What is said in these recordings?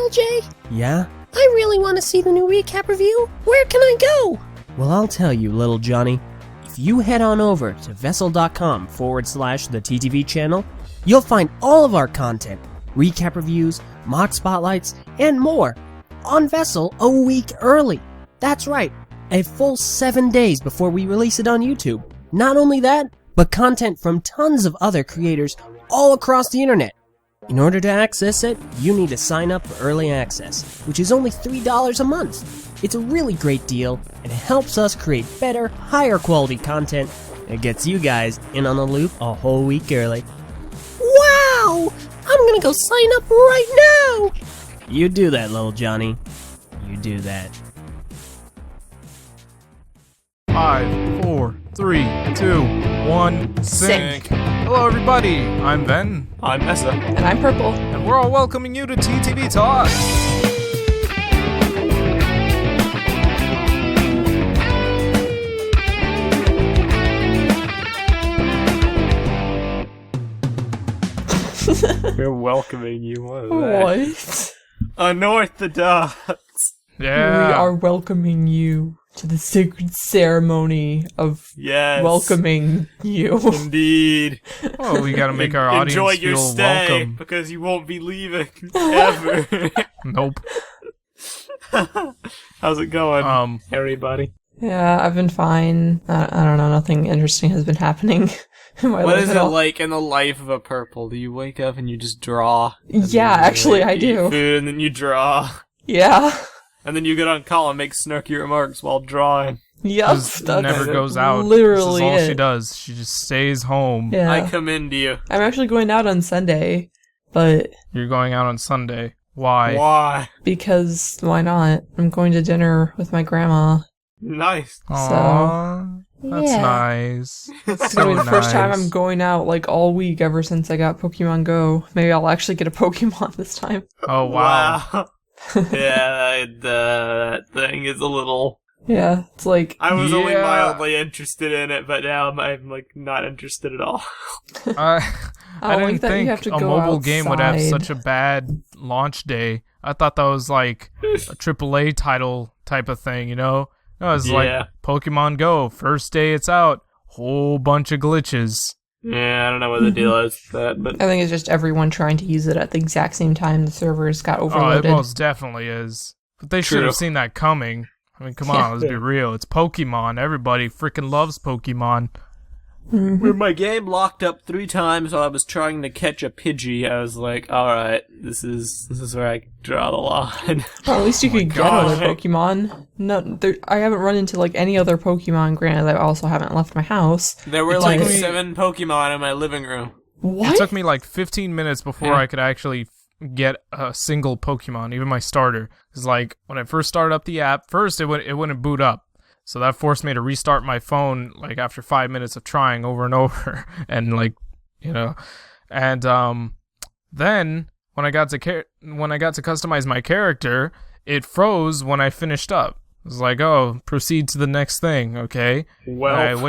LJ? Yeah? I really want to see the new recap review. Where can I go? Well, I'll tell you, little Johnny. If you head on over to vessel.com/the TTV channel, you'll find all of our content, recap reviews, mock spotlights, and more, on Vessel a week early. That's right, a full 7 days before we release it on YouTube. Not only that, but content from tons of other creators all across the internet. In order to access it, you need to sign up for early access, which is only $3 a month. It's a really great deal, and it helps us create better, higher quality content. It gets you guys in on the loop a whole week early. Wow! I'm gonna go sign up right now! You do that, little Johnny. You do that. 5, 4, 3, 2, 1, sync. Hello everybody, I'm Ben. I'm Meso. And I'm Prpl. And we're all welcoming you to TTV Talks. We're welcoming you. What? What? Unorthodox. Yeah. We are welcoming you to the sacred ceremony of Yes. welcoming you. Indeed. Oh, we gotta make our audience Enjoy your feel stay welcome. because you won't be leaving ever. Nope. How's it going, everybody? Yeah, I've been fine. I don't know, nothing interesting has been happening in my What life is at it all. like in the life of a Prpl? Do you wake up and you just draw? And Yeah, then you, actually, I eat do. Food and then you draw, Yeah. and then you get on call and make snarky remarks while drawing. Yep. Just That's never goes out. literally This is all she it. does. She just stays home. Yeah. I commend you. I'm actually going out on Sunday, but You're going out on Sunday. Why? Why? because why not? I'm going to dinner with my grandma. Nice. Aww. That's Yeah. nice. It's gonna be the first time I'm going out like all week ever since I got Pokemon Go. Maybe I'll actually get a Pokemon this time. Oh, wow. Yeah, that thing is a little. Yeah, it's like I was only Yeah. mildly interested in it, but now I'm like not interested at all. I I didn't like that you think have to a go mobile game would have outside. such a bad launch day. I thought that was like a AAA title type of thing, you know? No, it's Yeah. like Pokemon Go. First day it's out, whole bunch of glitches. Yeah, I don't know what the deal is with that, but I think it's just everyone trying to use it at the exact same time. The servers got Oh, it overloaded. most definitely is. But they should True. have seen that coming. I mean, come on, let's be real. It's Pokemon. Everybody freaking loves Pokemon. when my game locked up 3 times while I was trying to catch a Pidgey, I was like, alright, this is where I draw the line. Well, at least you could get God. other Pokemon. No, I haven't run into like any other Pokemon. Granted, I also haven't left my house. There were It like took me- 7 Pokemon in my living room. What? It took me like 15 minutes before Yeah. I could actually get a single Pokemon, even my starter. Because like when I first started up the app, first it wouldn't boot up. So that forced me to restart my phone like after 5 minutes of trying over and over, and like, you know, and then when I got to customize my character, it froze when I finished up. It was like, oh, proceed to the next thing, okay? Well, And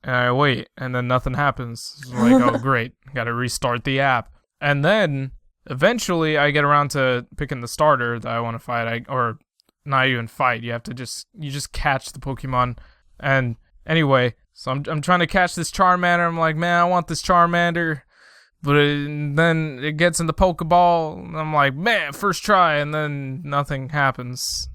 I wait, and then nothing happens. It's like, oh great, gotta restart the app, and then eventually I get around to picking the starter that I want to fight, or not even fight. You have to just catch the Pokemon. And anyway, so I'm trying to catch this Charmander. I'm like, man, I want this Charmander, but then it gets in the Pokeball. And I'm like, man, first try, and then nothing happens.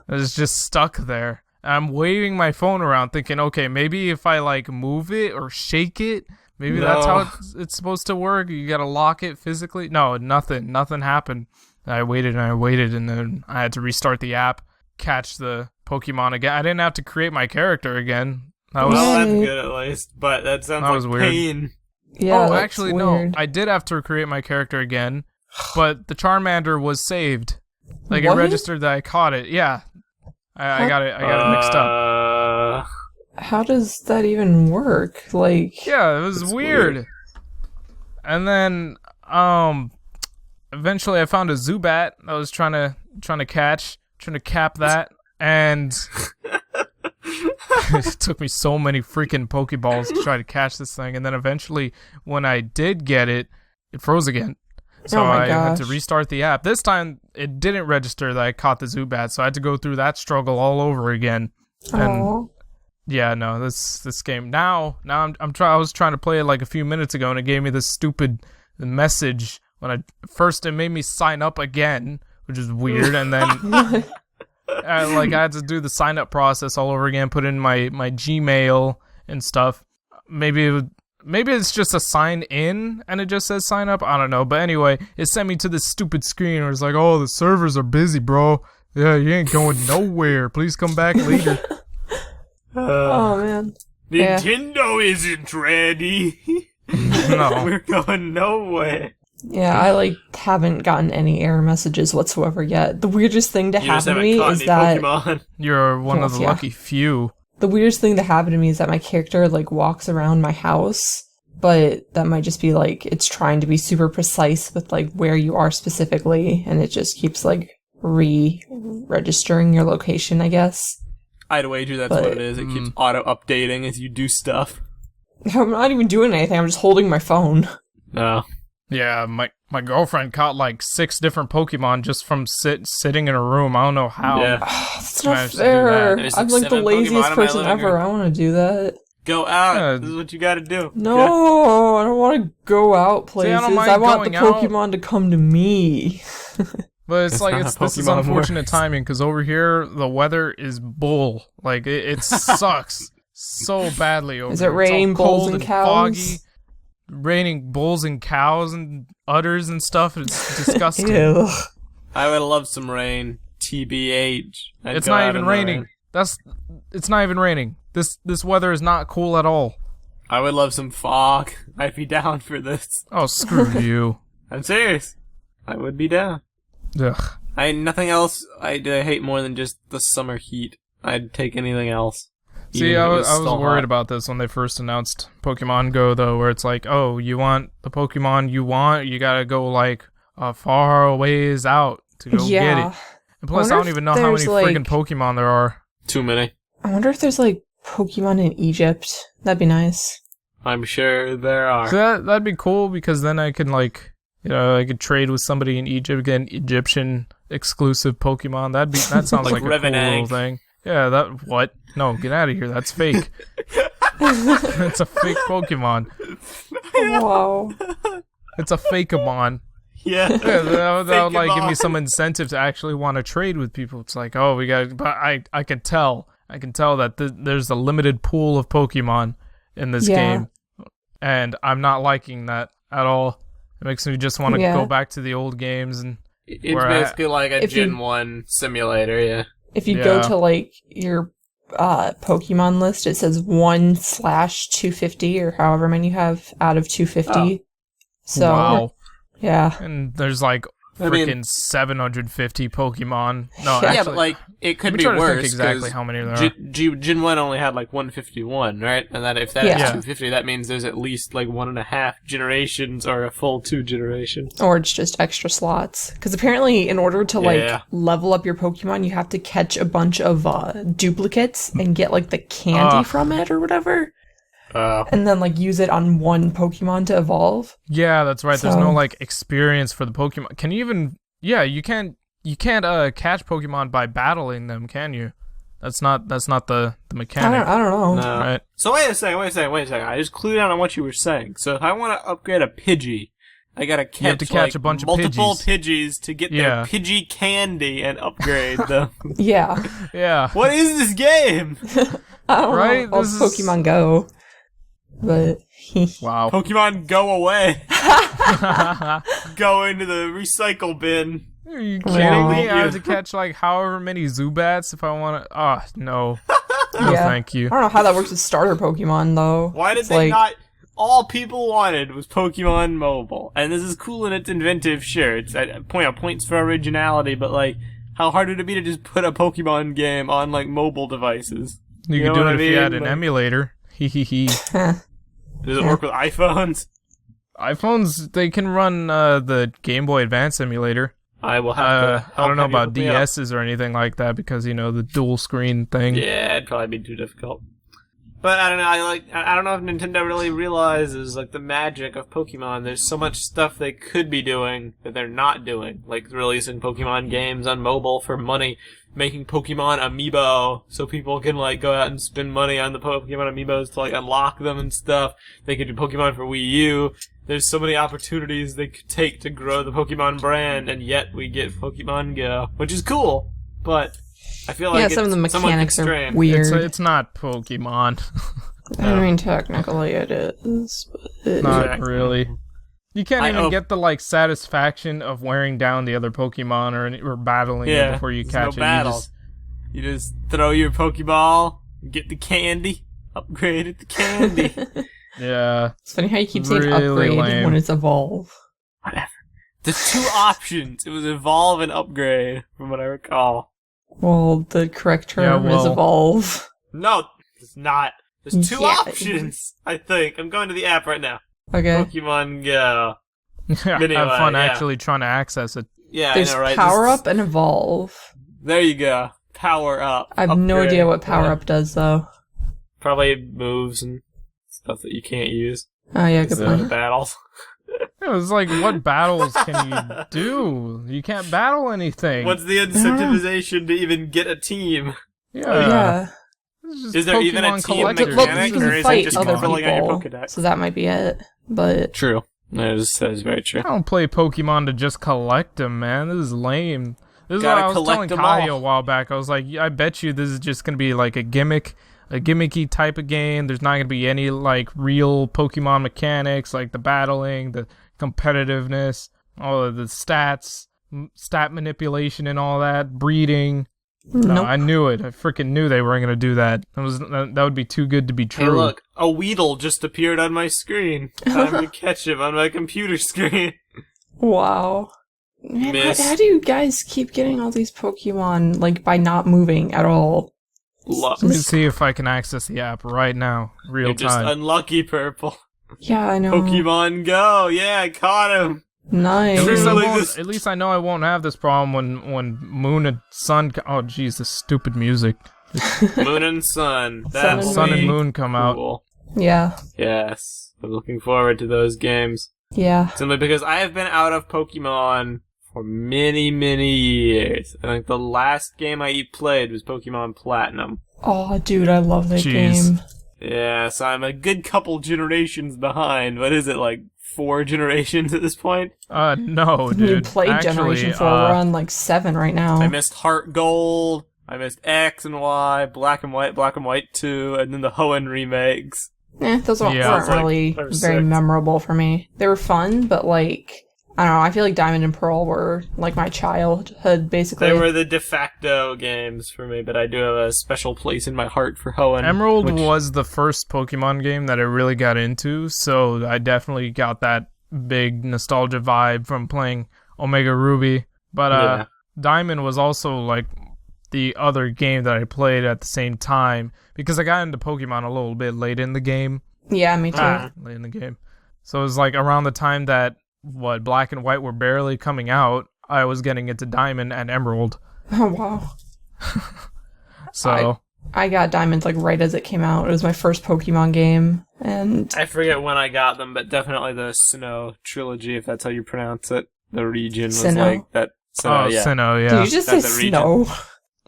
It's just stuck there. I'm waving my phone around, thinking, okay, maybe if I like move it or shake it, maybe that's how it's supposed to work. You gotta lock it physically. No, nothing happened. I waited, and then I had to restart the app, catch the Pokemon again. I didn't have to create my character again. That was well, that's good at least, but that sounds That was like weird. pain. Yeah, oh, that's actually, weird. no. I did have to create my character again, but the Charmander was saved. Like What? it registered that I caught it. Yeah, I got it mixed up. How does that even work? Like, Yeah, it was It's weird. weird. And then, eventually I found a Zubat I was trying to cap that, and it took me so many freaking Pokeballs to try to catch this thing, and then eventually when I did get it, it froze again. So Oh my I had to gosh. restart the app. This time, it didn't register that I caught the Zubat, so I had to go through that struggle all over again. And Aw. yeah, no, this game now I was trying to play it like a few minutes ago, and it gave me this stupid message when it made me sign up again, which is weird, and then I had to do the sign up process all over again, put in my Gmail and stuff. Maybe it's just a sign in and it just says sign up. I don't know, but anyway, it sent me to this stupid screen where it's like, oh, the servers are busy, bro. Yeah, you ain't going nowhere. Please come back later. Oh man. Yeah. Nintendo isn't ready. No. We're going nowhere. Yeah, I haven't gotten any error messages whatsoever yet. The weirdest thing to You just happen to haven't me caught is any that Pokemon. You're one of the Yeah. lucky few. the weirdest thing to happen to me is that my character walks around my house, but that might just be it's trying to be super precise with where you are specifically, and it just keeps re-registering your location, I guess. I'd wager that's But- what it is. It keeps auto-updating as you do stuff. I'm not even doing anything. I'm just holding my phone. No. Yeah, my girlfriend caught 6 different Pokemon just from sitting in a room. I don't know how. Yeah. That's not Managed to do fair. that. There's, I'm the 7 laziest Pokemon in my person living ever. room. I want to do that. Go out. Yeah. This is what you gotta do. No, I don't want to go out places. I don't mind I want the going out. Pokemon to come to me. But it's That's not this how is Pokemon unfortunate works. timing because over here the weather is bull. It sucks so badly over Is it here. It's all raining bulls cold and cows? foggy. Raining bulls and cows and udders and stuff. It's disgusting. Ew. I would love some rain. TBH. I'd It's go not out even in the raining. rain. It's not even raining. This weather is not cool at all. I would love some fog. I'd be down for this. Oh, screw you. I'm serious. I would be down. Ugh. Nothing else I'd hate more than just the summer heat. I'd take anything else. See, even I if it was still worried hot. about this when they first announced Pokemon Go, though, where it's oh, you want the Pokemon you want, you gotta go far a ways out to go get it. And plus, I wonder don't if even know how many there's, freaking Pokemon there are. Too many. I wonder if there's Pokemon in Egypt. That'd be nice. I'm sure there are. So that'd be cool because then I can I could trade with somebody in Egypt, get an Egyptian exclusive Pokemon. That sounds like a cool Revenant. little thing. Yeah, what? No, get out of here. That's fake. It's a fake Pokemon. Wow. It's a fakeamon. Yeah. Yeah, that would give me Fakeamon. some incentive to actually want to trade with people. It's oh, we got, but I can tell that there's a limited pool of Pokemon in this Yeah. game, and I'm not liking that at all. It makes me just want to Yeah. go back to the old games and It's where I- basically like a If you- Gen 1 simulator, yeah. If you Yeah. go to your Pokemon list, it says 1/250 or however many you have out of 250. So wow. yeah. And there's I mean- freaking 750 Pokemon. No, Yeah, Yeah, actually, but it could let me be try to worse. think exactly 'cause how many there are. Gen 1 only had 151, right? And if that Yeah. is 250, that means there's at least 1.5 generations or a full 2 generations. Or it's just extra slots. Because apparently, in order to Yeah. level up your Pokemon, you have to catch a bunch of duplicates and get the candy from it or whatever, and then use it on one Pokemon to evolve. Yeah, that's right. There's So- no experience for the Pokemon. Can you even? Yeah, you can't catch Pokemon by battling them, can you? That's not the mechanic, I don't know. No. right? So wait a second. I just clued out on what you were saying. So if I want to upgrade a Pidgey, I gotta catch, have to catch a bunch of multiple Pidgeys. Pidgeys to get Yeah. their Pidgey candy and upgrade them. Yeah, Yeah. What is this game? I don't Right? know. Well, This is- Pokemon Go, but Wow. Pokemon go away. Go into the recycle bin. Are you Wow. kidding me? I have to catch however many Zubats if I want to. Oh no. No, yeah. thank you. I don't know how that works with starter Pokemon though. Why did It's they not? All people wanted was Pokemon Mobile, and this is cool and it's inventive. Sure, it's points for originality, but how hard would it be to just put a Pokemon game on mobile devices? You You could know do what it I if you had mean? an emulator. Hee hee hee. Does it work with iPhones? iPhones, they can run the Game Boy Advance emulator. I will have to. I don't know have you about hook me up. DSs or anything like that because the dual screen thing. Yeah, it'd probably be too difficult. But I don't know. I don't know if Nintendo really realizes like the magic of Pokemon. There's so much stuff they could be doing that they're not doing, like releasing Pokemon games on mobile for money, making Pokemon amiibo so people can like go out and spend money on the Pokemon amiibos to like unlock them and stuff. They could do Pokemon for Wii U. There's so many opportunities they could take to grow the Pokemon brand, and yet we get Pokemon Go, which is cool, but I feel like some of the mechanics are weird. It's not Pokemon. I mean, technically it is, but Not really. You can't even get the like satisfaction of wearing down the other Pokemon or battling it before you catch it. Battle. You just throw your Pokeball, get the candy, upgrade it to candy. Yeah. It's funny how you keep saying Really upgrade lame. when it's evolve. Whatever. There's two options. It was evolve and upgrade, from what I recall. Well, the correct term is evolve. No, it's not. There's two Yeah. options, I think. I'm going to the app right now. Okay. Pokemon Go. Have Anyway, fun yeah. actually trying to access it. Yeah, There's I know, right? power up and evolve. There you go. Power up. I have no Upgrade. idea what power up does, though. Probably moves and stuff that you can't use. Oh, yeah, good So, point. battles. It was like, what battles can you do? You can't battle anything. What's the incentivization to even get a team? Yeah. It's just Is there even a Pokemon team collectors. Well, mechanic, you or can is it fight just other filling out your people, Pokedex? so that might be it. But True. That is very true. I don't play Pokemon to just collect them, man. This is lame. This is what Gotta I was collect telling 'em Kai all. a while back. I was like, I bet you this is just going to be like a gimmicky type of game. There's not going to be any like real Pokemon mechanics, like the battling, the competitiveness, all of the stats, stat manipulation and all that, breeding. No, nope. I knew it. I freaking knew they weren't going to do that. That would be too good to be true. Hey, look, a Weedle just appeared on my screen. Time to catch him on my computer screen. Wow. Man, Miss. how do you guys keep getting all these Pokemon, like, by not moving at all? Luck. Let me see if I can access the app right now, real You're just time. unlucky, Purple. Yeah, I know. Pokemon Go. Yeah, I caught him. Nice. At least, Truly at least I know I won't have this problem when Moon and Sun. Oh, jeez, this stupid music. Moon and Sun. That's Sun and Moon. Moon come out. cool. Yeah. Yes. I'm looking forward to those games. Yeah. Simply because I have been out of Pokemon for many, many years. I think the last game I played was Pokemon Platinum. Oh, dude, I love that Jeez. game. Yeah, so I'm a good couple generations behind. What is it, like 4 generations at this point? No, dude. You played Actually, Generation 4, we're on, like, 7 right now. I missed Heart Gold, I missed X and Y, Black and White 2, and then the Hoenn remakes. Those weren't Yeah. really They're very sick. memorable for me. They were fun, but, like, I don't know, I feel like Diamond and Pearl were, like, my childhood, basically. They were the de facto games for me, but I do have a special place in my heart for Hoenn. Emerald which- was the first Pokemon game that I really got into, so I definitely got that big nostalgia vibe from playing Omega Ruby. But Yeah. Diamond was also like the other game that I played at the same time because I got into Pokemon a little bit late in the game. Yeah, me too. Late in the game. So it was like around the time that Black and White were barely coming out, I was getting into Diamond and Emerald. Oh, wow. So I got Diamond, like, right as it came out. It was my first Pokemon game, and I forget when I got them, but definitely the Sinnoh trilogy, if that's how you pronounce it. The region was Sinnoh? like that. Sinnoh, yeah. Sinnoh, did yeah. you just say That's the region. snow?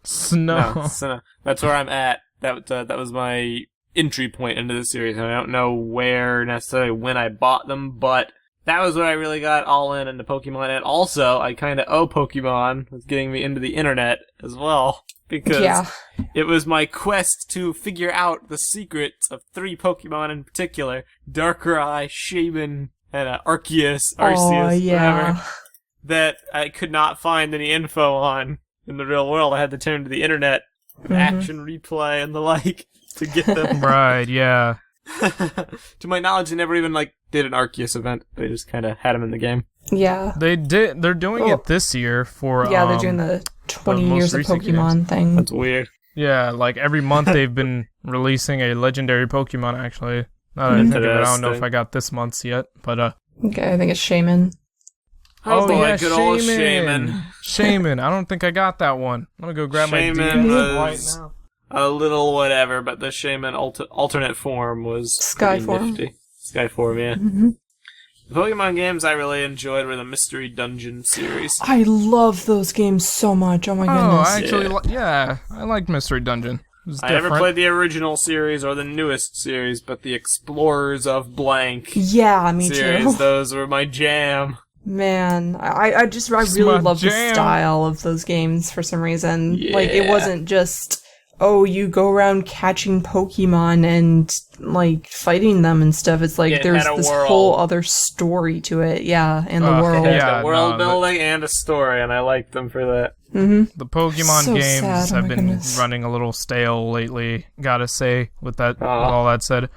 Snow. No, Sinnoh. That's where I'm at. That was my entry point into the series. And I don't know where necessarily when I bought them, but that was where I really got all in into Pokemon. And also, I kind of owe Pokemon with getting me into the internet as well. Because Yeah. it was my quest to figure out the secrets of 3 Pokemon in particular. Darkrai, Shaman, and Arceus, Oh, yeah. whatever, that I could not find any info on in the real world. I had to turn to the internet, action replay and the like, to get them. Right, yeah. To my knowledge, they never even did an Arceus event. They just kind of had him in the game. Yeah. They're doing Well, it this year for Yeah, they're doing the 20 most years of recent Pokemon thing. That's weird. yeah, like every month they've been releasing a legendary Pokemon actually. Now that I think of it, I don't know if Interesting. I got this month's yet, but Okay, I think it's Shaman. Oh, boy, yeah, good old Shaman. Shaman. I don't think I got that one. I'm gonna go grab Shaman my DM was- right now. a little whatever, but the Shaman alternate form was pretty Skyform. nifty. Skyform, yeah. Mm-hmm. The Pokemon games I really enjoyed were the Mystery Dungeon series. I love those games so much. Oh my Oh, goodness. I actually, I liked Mystery Dungeon. It was I different. never played the original series or the newest series, but the Explorers of Blank Yeah, me series, too. those were my jam. Man, I It's really my love the jam. style of those games for some reason. Like, it Yeah. wasn't just, oh, you go around catching Pokemon and, like, fighting them and stuff. It's like, It there's had a this world. whole other story to it. Yeah, and the world. It had Yeah, a world no, building and a story, and I liked them for that. Mm-hmm. The Pokemon So games sad, oh have my been goodness. running a little stale lately, gotta say, with that, with Aw. all that said.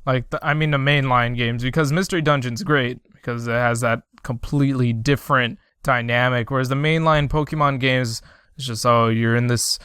Like, the mainline games, because Mystery Dungeon's great, because it has that completely different dynamic, whereas the mainline Pokemon games, it's just, oh, you're in this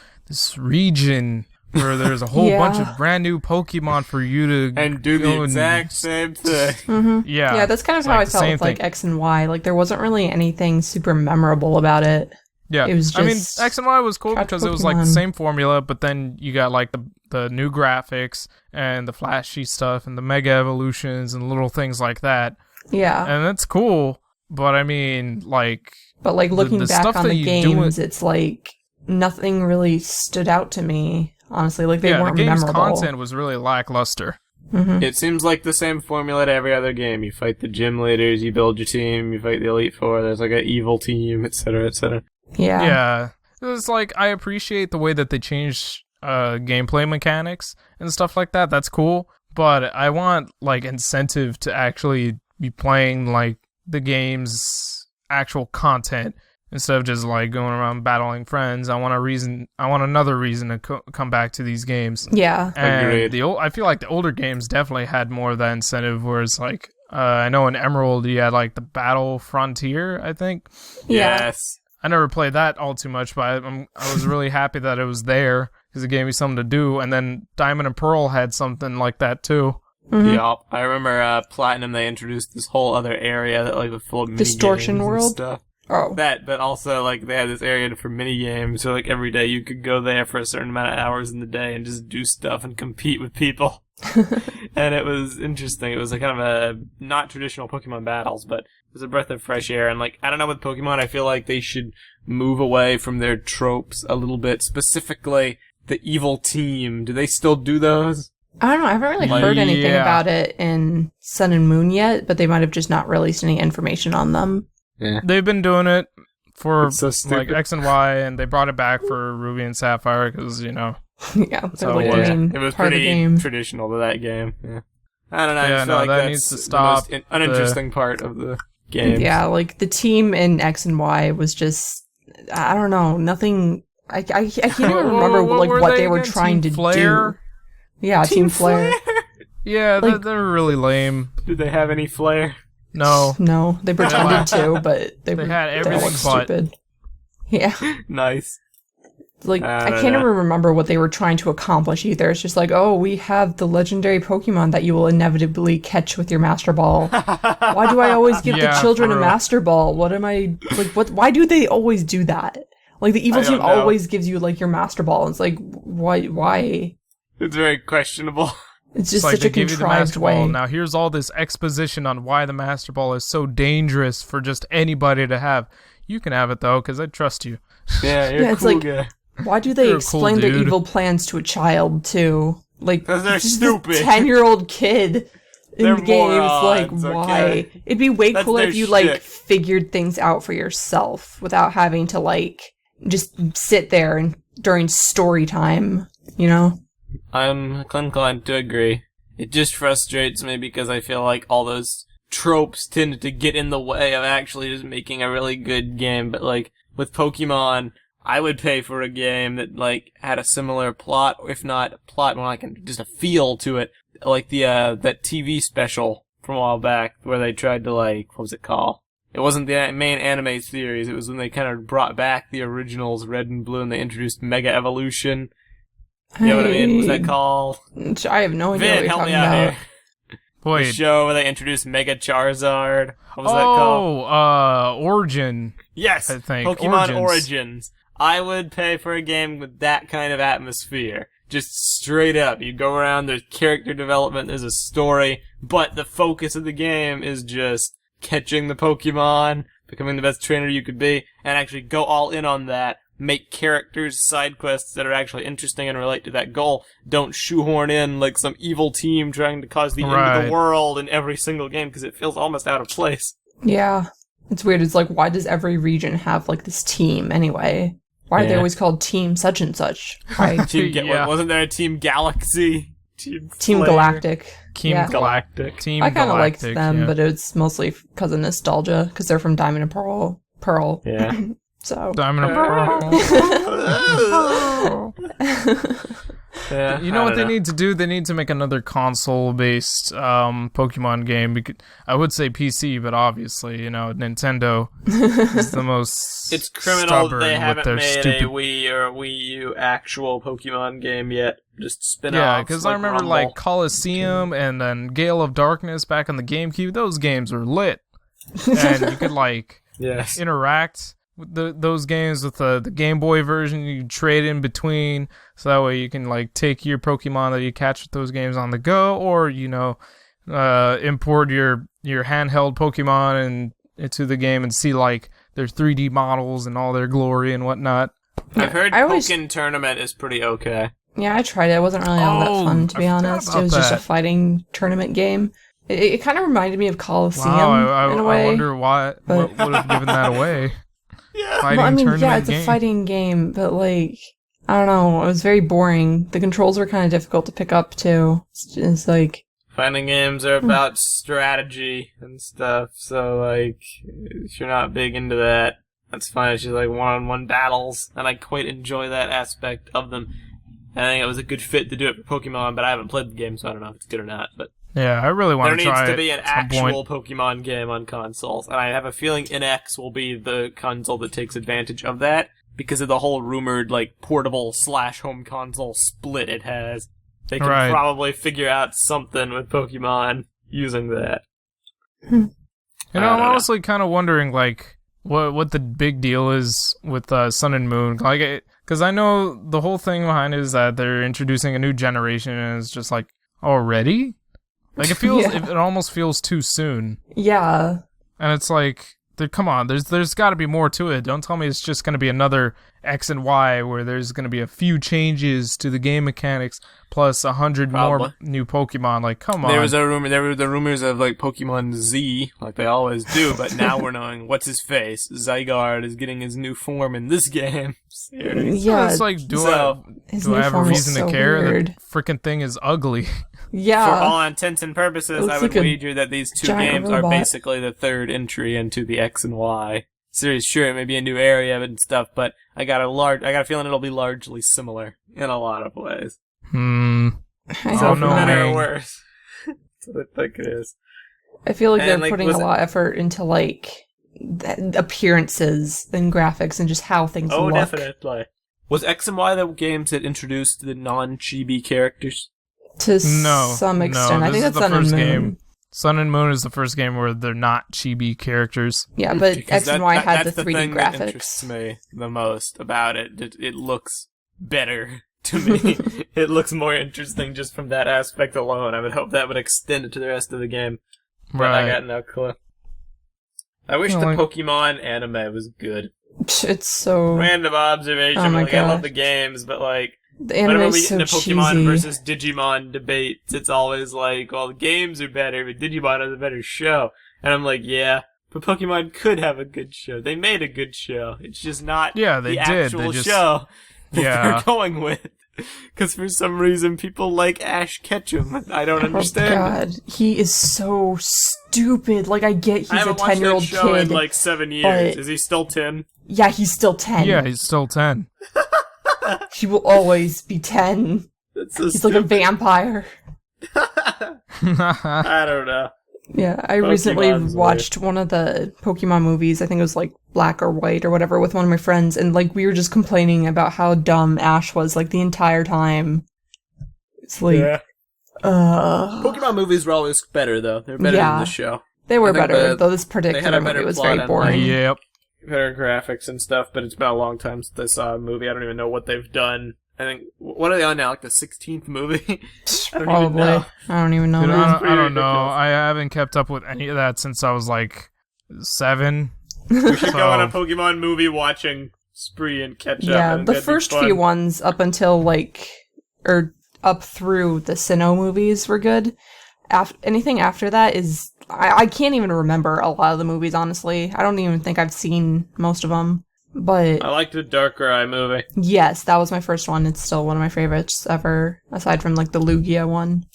region where there's a whole Yeah. bunch of brand new Pokemon for you to And do go the and- exact same thing. Mm-hmm. Yeah. Yeah, that's kind of It's how I like the felt same with, like, thing. X and Y. Like, there wasn't really anything super memorable about it. Yeah, It was I mean, just X and Y was cool catch because it was like the Pokemon. same formula, but then you got like the new graphics and the flashy stuff and the mega evolutions and little things like that, Yeah. and that's cool. But I mean, like, But like looking the back stuff on that the you do games, it's like nothing really stood out to me. Honestly, like they yeah, the weren't game's memorable. content was really lackluster. Mhm. It seems like the same formula to every other game. You fight the gym leaders, you build your team, you fight the Elite Four, there's like an evil team, etc., etc. Yeah. Yeah, it was like I appreciate the way that they changed gameplay mechanics and stuff like that. That's cool, but I want like incentive to actually be playing like the game's actual content instead of just like going around battling friends. I want another reason to come back to these games. Yeah. Agreed. And I feel like the older games definitely had more of that incentive. Whereas like I know in Emerald you had like the Battle Frontier, I think. Yeah. Yes. I never played that all too much, but I was really happy that it was there because it gave me something to do. And then Diamond and Pearl had something like that too. Mhm. Yup. I remember Platinum, they introduced this whole other area that like was full of mini Distortion games and World? stuff. Oh. That, but also like they had this area for mini games, so like every day you could go there for a certain amount of hours in the day and just do stuff and compete with people. And it was interesting. It was like kind of a not traditional Pokemon battles, but it was a breath of fresh air. And like I don't know, with Pokemon, I feel like they should move away from their tropes a little bit. Specifically, the evil team. Do they still do those? I don't know. I haven't really Like, heard anything yeah. about it in Sun and Moon yet, but they might have just not released any information on them. Yeah. They've been doing it for It's so like stupid. X and Y, and they brought it back for Ruby and Sapphire because Yeah, how they're it like was. the main It was part of the pretty game. traditional to that game. Yeah. I don't know. I Yeah, just feel no, like that that's needs to the stop. most uninteresting part of the game. Yeah, like the team in X and Y was just, I don't know, nothing. I can't even remember like were what they were again? trying Team to Flare? do. Yeah, Team Flare. Yeah, Like- they're really lame. Did they have any flair? No, No, they pretended to, but they They had everything looked but. stupid. Yeah, Nice. like I I don't can't know. even remember what they were trying to accomplish either. It's just like, oh, we have the legendary Pokemon that you will inevitably catch with your Master Ball. Why do I always give Yeah, the children a for real. Master Ball? What am I like? What? Why do they always do that? Like the evil I team don't know. always gives you like your Master Ball. And it's like, why? Why? It's very questionable. It's It's just like such they a give you the contrived Master way. Ball. Now here's all this exposition on why the Master Ball is so dangerous for just anybody to have. You can have it though, because I trust you. Yeah, you're Yeah, a it's cool like- guy. Why do they You're a cool explain their dude. evil plans to a child too? Like 'Cause they're just stupid. a 10-year-old kid in They're the game. It's like, morons, why? okay? It'd be way That's cooler their if you like shit. figured things out for yourself without having to like just sit there and during story time. You know? I'm inclined to agree. It just frustrates me because I feel like all those tropes tend to get in the way of actually just making a really good game. But like with Pokemon, I would pay for a game that like had a similar plot, or if not a plot, more like just a feel to it, like the that TV special from a while back where they tried to like, what was it called? It wasn't the main anime series. It was when they kind of brought back the originals, Red and Blue, and they introduced Mega Evolution. You know what I mean? What's that called? I have no idea what Vin, you're help talking me out about. here. The Wait. show where they introduced Mega Charizard. What was that called? Origin. Yes, I think. Pokemon Origins. Origins. I would pay for a game with that kind of atmosphere. Just straight up. You go around, there's character development, there's a story, but the focus of the game is just catching the Pokemon, becoming the best trainer you could be, and actually go all in on that. Make characters, side quests that are actually interesting and relate to that goal. Don't shoehorn in like some evil team trying to cause the end of the world in every single game, because it feels almost out of place. Yeah. It's weird. It's like, why does every region have like this team anyway? Why are they always called Team such and such? Right? Wasn't there a Team Galaxy? Team Galactic. Galactic. I kind of liked them, but it's mostly because of nostalgia, because they're from Diamond and Pearl. Yeah. So Diamond and Pearl. Yeah, you know what they need to do? They need to make another console-based Pokemon game. I would say PC, but obviously, Nintendo is the most. It's criminal that they haven't made stupid... a Wii or Wii U actual Pokemon game yet. Just spin-offs. Yeah, because I remember Rumble. like Coliseum and then Gale of Darkness back on the GameCube. Those games were lit, and you could interact with those games with the Game Boy version. You trade in between, so that way you can like take your Pokemon that you catch with those games on the go, or import your handheld Pokemon into the game and see like their 3D models and all their glory and whatnot. I've heard Pokken Tournament is pretty okay. Yeah, I tried it. It wasn't really all that fun, to be honest. It was just a fighting tournament game. It kind of reminded me of Coliseum in a way. I wonder what would have given that away. Yeah, it's a fighting game, but like, I don't know, it was very boring. The controls were kind of difficult to pick up too. It's like fighting games are about strategy and stuff, so like, if you're not big into that, that's fine. It's just like one-on-one battles, and I quite enjoy that aspect of them. And I think it was a good fit to do it for Pokemon, but I haven't played the game, so I don't know if it's good or not. But yeah, I really want to try it. There needs to be an actual Pokemon game on consoles, and I have a feeling NX will be the console that takes advantage of that because of the whole rumored like portable/home console split it has. They can probably figure out something with Pokemon using that. I'm honestly kind of wondering like what the big deal is with Sun and Moon, like because I know the whole thing behind it is that they're introducing a new generation, and it's just like already. Like, it feels, it almost feels too soon. Yeah. And it's like, come on, there's got to be more to it. Don't tell me it's just going to be another X and Y where there's going to be a few changes to the game mechanics plus 100 more new Pokemon. Like, come on. There were the rumors of like Pokemon Z, like they always do, but now we're knowing what's his face. Zygarde is getting his new form in this game. Yeah, it's like, do I have a reason to care? Weird. The freaking thing is ugly. Yeah. For all intents and purposes, I would wager that these two games are basically the third entry into the X and Y series. Sure, it may be a new area and stuff, but I got a feeling it'll be largely similar in a lot of ways. I So for better or worse, that's what I think it is. I feel like they're putting a lot of effort into like appearances and graphics and just how things look. Oh, definitely. Was X and Y the games that introduced the non-chibi characters? To some extent. I think that's Sun and Moon. Game. Sun and Moon is the first game where they're not chibi characters. Yeah, but X and Y had the 3D graphics. That interests me the most about it. It looks better to me. It looks more interesting just from that aspect alone. I would hope that would extend it to the rest of the game. But I got no clue. I wish the Pokemon anime was good. It's so... Random observation. Oh my I love the games, but like... The anime is so cheesy. Whenever we get into Pokemon versus Digimon debates, it's always like, well, the games are better, but Digimon has a better show. And I'm like, yeah, but Pokemon could have a good show. They made a good show. It's just not the actual show that they're going with. Because for some reason, people like Ash Ketchum. I don't understand. Oh God, he is so stupid. Like, I get he's a 10-year-old kid. I haven't watched that show in like 7 years. Is he still 10? Yeah, he's still 10. Yeah, he's still 10. He will always be 10. That's so he's stupid. like a vampire. I don't know. Yeah, I recently watched one of the Pokemon movies. I think it was like Black or White or whatever with one of my friends. And like we were just complaining about how dumb Ash was like the entire time. It's like... Pokemon movies were always better though. They're better than the show. They were better, though this particular movie was very boring. Yep. Better graphics and stuff, but it's been a long time since I saw a movie. I don't even know what they've done think, what are they on now? Like the 16th movie? I don't even Probably. know. I don't even know. Dude, man. I don't know. ridiculous. I haven't kept up with any of that since I was like 7. We should go on a So- Pokemon movie watching spree and catch up. Yeah, and the that'd be first fun. few ones up until or up through the Sinnoh movies were good. Anything after that is I can't even remember a lot of the movies. Honestly, I don't even think I've seen most of them. But I liked the Darker Eye movie. yes, that was my first one. It's still one of my favorites ever, aside from like the Lugia one.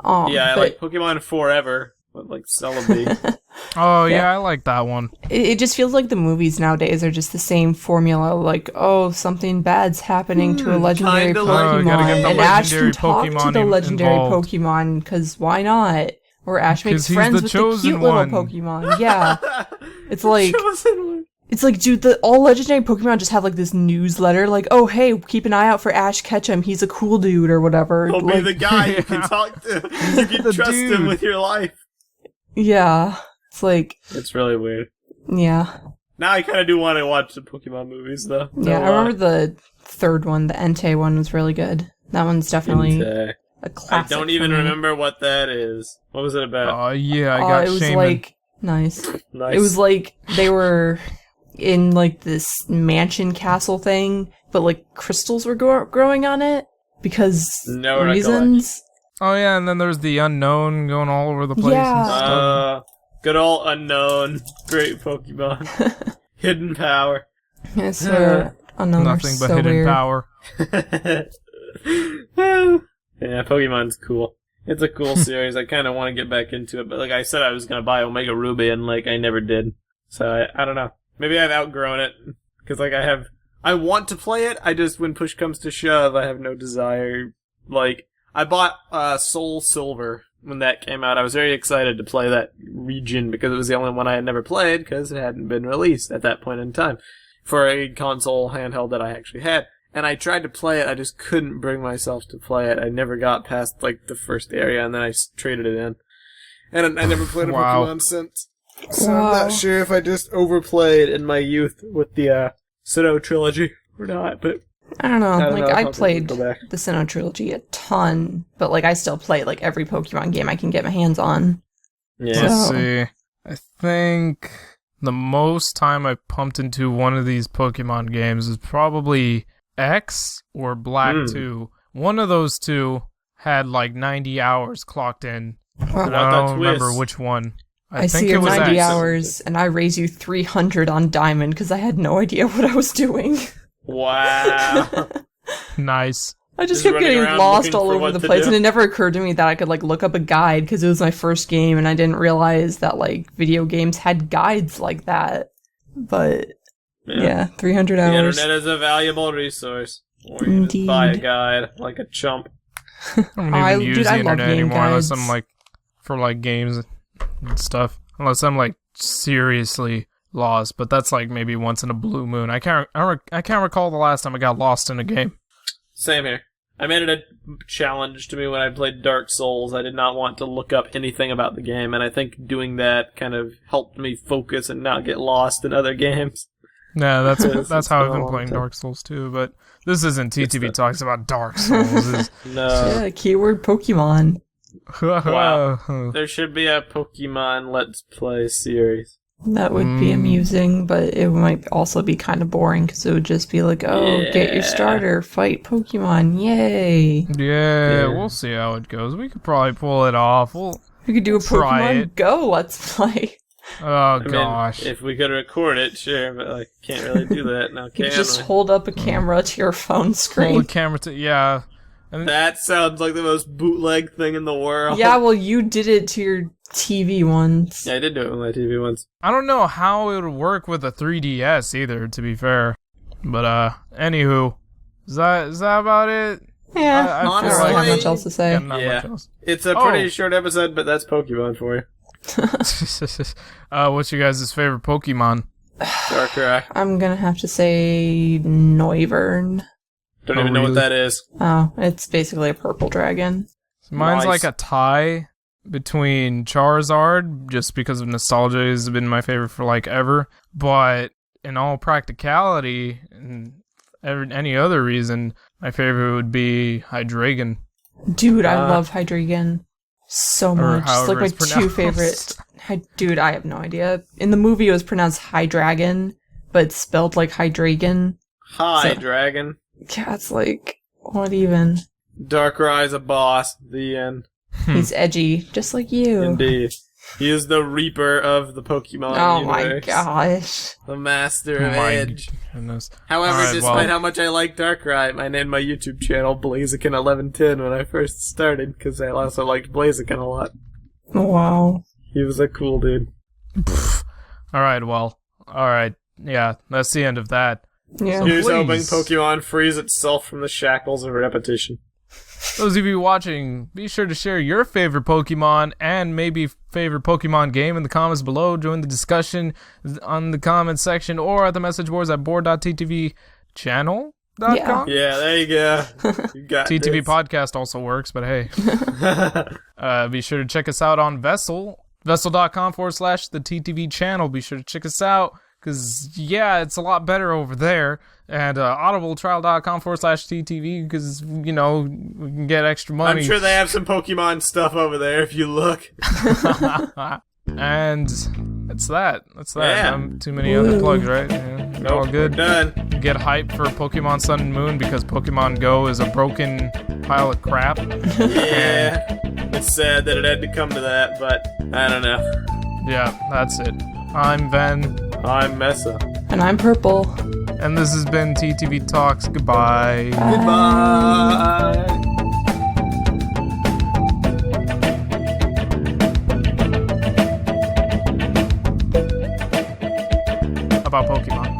Yeah, I but like Pokemon Forever with like Celebi. Oh yeah, Yeah. I like that one. it just feels like the movies nowadays are just the same formula. Like, oh, something bad's happening to a legendary kinda Pokemon, like- gotta get the and Ash can legendary talk to Pokemon the legendary involved. Pokemon, because why not? Or Ash 'Cause makes he's friends the with the chosen cute one. little Pokemon. Yeah, it's like Chosen one. it's like, dude, all legendary Pokemon just have like this newsletter, like, oh hey, keep an eye out for Ash Ketchum. He's a cool dude or whatever. He'll be Like, the guy you can talk to. You can The trust him dude. with your life. yeah, it's like, It's really weird. yeah. Now I kind of do want to watch the Pokemon movies, though. Yeah, I remember the third one, the Entei one, was really good. That one's definitely a I classic. don't for even me. remember what that is. What was it about? Yeah, I got It was Shaman. like nice. Nice. It was like they were in like this mansion castle thing, but like crystals were growing on it because No reasons. Oh yeah, and then there's the unknown going all over the place. Yeah. And stuff. Good old unknown. Great Pokemon. Hidden power. I swear, unknown are Nothing but so hidden weird. power. Yeah, Pokemon's cool. It's a cool series. I kind of want to get back into it, but like I said, I was gonna buy Omega Ruby, and like I never did. So I don't know. Maybe I've outgrown it because like I want to play it. I just, when push comes to shove, I have no desire. Like I bought Soul Silver when that came out. I was very excited to play that region because it was the only one I had never played because it hadn't been released at that point in time for a console handheld that I actually had. And I tried to play it, I just couldn't bring myself to play it. I never got past, like, the first area, and then I traded it in. And I never played a Wow. Pokemon since. So I'm Wow. not sure if I just overplayed in my youth with the Sinnoh trilogy or not, but I don't know. I don't Like know. I'll I probably played go back. the Sinnoh trilogy a ton, but like I still play like every Pokemon game I can get my hands on. yeah. Let's So- see. I think the most time I pumped into one of these Pokemon games is probably X or Black 2. One of those two had like 90 hours clocked in. And What I that don't remember twist? which one. I think see it your was 90 X. hours, and I raise you 300 on Diamond because I had no idea what I was doing. Wow. Nice. I just Just kept running getting around lost looking all for over what the to place, do. and it never occurred to me that I could like look up a guide because it was my first game, and I didn't realize that like video games had guides like that. But yeah, 300 The hours. internet is a valuable resource. Or you just buy a Indeed. guide like a chump. I don't even I- use dude, the I love internet game anymore unless guides. I'm like for like games and stuff. Unless I'm like seriously lost, but that's like maybe once in a blue moon. I can't recall the last time I got lost in a game. Same here. I made it a challenge to me when I played Dark Souls. I did not want to look up anything about the game, and I think doing that kind of helped me focus and not get lost in other games. Yeah, that's It's how I've been a been long playing time. Dark Souls too, but this isn't TTV It's Talks about Dark Souls. It's- No. Yeah, keyword Pokemon. Wow. There should be a Pokemon Let's Play series. That would be amusing, but it might also be kind of boring because it would just be like, oh, get your Yeah. starter, fight Pokemon, yay! Yeah, we'll see how it goes. We could probably pull it off. We'll, We could do a Try Pokemon it. Go Let's Play. oh I mean, gosh. if we could record it, sure, but I can't really do that now, You can could just we? hold up a camera to your phone Hold screen. the camera to yeah. And That sounds like the most bootleg thing in the world. Yeah, well, you did it to your TV once. Yeah, I did do it with my TV once. I don't know how it would work with a 3DS either, to be fair. But anywho, is that about it? Yeah, I I don't honestly- really have much else to say. Yeah, not Yeah. much else. It's a pretty Oh. short episode, but that's Pokemon for you. What's your guys' favorite Pokemon? Darker Eye. I'm gonna have to say Noivern. Don't Oh, even know what really? that is. Oh, it's basically a purple dragon. Mine's Nice. like a tie between Charizard, just because of nostalgia has been my favorite for like ever. But in all practicality, and any other reason, my favorite would be Hydreigon. Dude, I love Hydreigon so much. It's like however my it's two pronounced. favorite. Dude, I have no idea. In the movie, it was pronounced Hydreigon, but it's spelled like Hydreigon. Hi, So- Dragon. Yeah, it's like, what even? Darkrai's a boss. The end. He's edgy, just like you. Indeed. He is the Reaper of the Pokemon Oh my universe. gosh. The Master of My Edge. goodness. However, Alright, despite well, how much I like Darkrai, I named my YouTube channel Blaziken1110 when I first started, because I also liked Blaziken a lot. Wow. He was a cool dude. alright, yeah, that's the end of that. Yeah. Here's hoping please. Pokemon frees itself from the shackles of repetition. Those of you watching, be sure to share your favorite Pokemon and maybe favorite Pokemon game in the comments below. Join the discussion on the comments section or at the message boards at board.ttvchannel.com. Yeah, there you go. You got TTV this. Podcast also works, but hey. Be sure to check us out on Vessel, vessel.com/the TTV channel. Be sure to check us out, because, yeah, it's a lot better over there. And audibletrial.com/TTV, because, you know, we can get extra money. I'm sure they have some Pokemon stuff over there if you look. And it's that. Yeah. Too many other plugs, right? Yeah, Nope, all good. We're done. Get hyped for Pokemon Sun and Moon because Pokemon Go is a broken pile of crap. Yeah. It's sad that it had to come to that, but I don't know. Yeah, that's it. I'm Ven, I'm Meso. And I'm Prpl. and this has been TTV Talks. Goodbye. Goodbye. About Pokemon.